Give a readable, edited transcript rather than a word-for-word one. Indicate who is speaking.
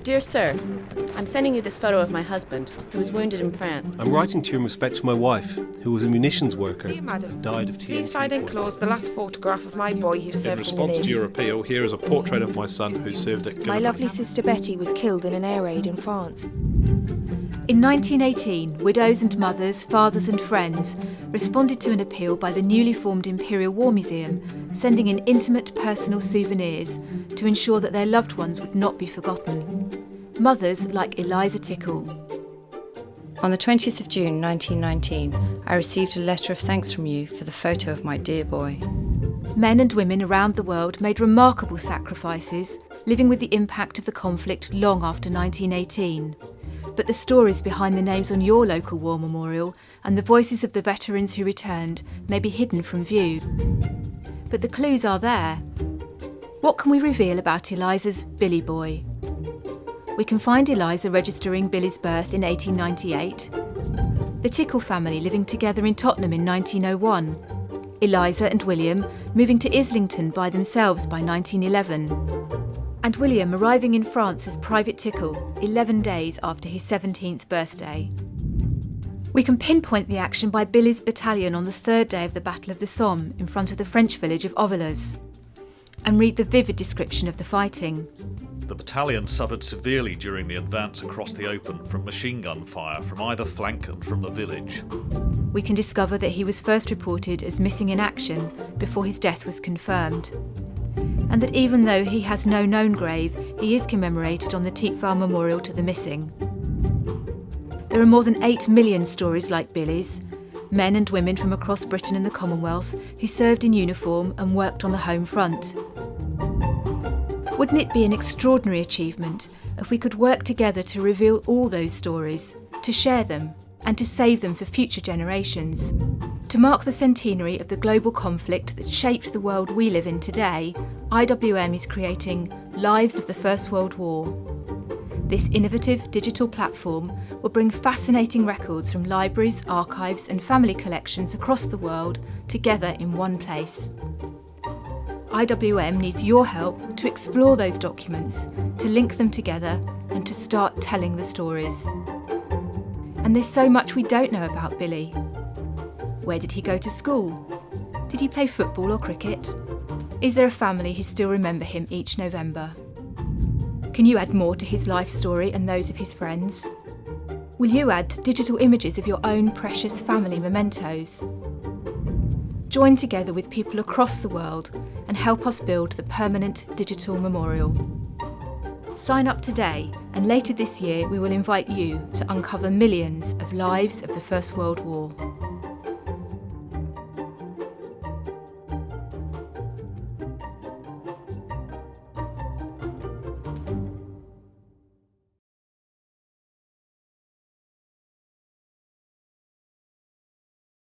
Speaker 1: Dear Sir, I'm sending you this photo of my husband, who was wounded in France.
Speaker 2: I'm writing to you in respect to my wife, who was a munitions worker
Speaker 3: Dear Madam,
Speaker 2: and died of TNT.
Speaker 3: please find enclosed the last photograph of my boy who served
Speaker 4: In
Speaker 3: in the
Speaker 4: response to
Speaker 3: Navy.
Speaker 4: your appeal, here is a portrait of my son who served at
Speaker 5: My
Speaker 4: Gallipoli.
Speaker 5: lovely sister Betty was killed in an air raid in France.
Speaker 6: In 1918, widows and mothers, fathers and friends responded to an appeal by the newly formed Imperial War Museum, sending in intimate personal souvenirs to ensure that their loved ones would not be forgotten. Mothers like Eliza Tickle.
Speaker 7: On the 20th of June 1919, I received a letter of thanks from you for the photo of my dear boy.
Speaker 6: Men and women around the world made remarkable sacrifices, living with the impact of the conflict long after 1918. But the stories behind the names on your local war memorial and the voices of the veterans who returned may be hidden from view. But the clues are there. What can we reveal about Eliza's Billy boy? We can find Eliza registering Billy's birth in 1898, the Tickle family living together in Tottenham in 1901, Eliza and William moving to Islington by themselves by 1911, and William arriving in France as Private Tickle 11 days after his 17th birthday. We can pinpoint the action by Billy's battalion on the third day of the Battle of the Somme in front of the French village of Ovillers, and read the vivid description of the fighting.
Speaker 8: The battalion suffered severely during the advance across the open from machine gun fire from either flank and from the village.
Speaker 6: We can discover that he was first reported as missing in action before his death was confirmed, and that even though he has no known grave, he is commemorated on the Tietval Memorial to the Missing. There are more than 8 million stories like Billy's, men and women from across Britain and the Commonwealth who served in uniform and worked on the home front. Wouldn't it be an extraordinary achievement if we could work together to reveal all those stories, to share them, and to save them for future generations? To mark the centenary of the global conflict that shaped the world we live in today, IWM is creating Lives of the First World War. This innovative digital platform will bring fascinating records from libraries, archives and family collections across the world together in one place. IWM needs your help to explore those documents, to link them together and to start telling the stories. And there's so much we don't know about Billy. Where did he go to school? Did he play football or cricket? Is there a family who still remember him each November? Can you add more to his life story and those of his friends? Will you add digital images of your own precious family mementos? Join together with people across the world and help us build the permanent digital memorial. Sign up today, and later this year we will invite you to uncover millions of lives of the First World War.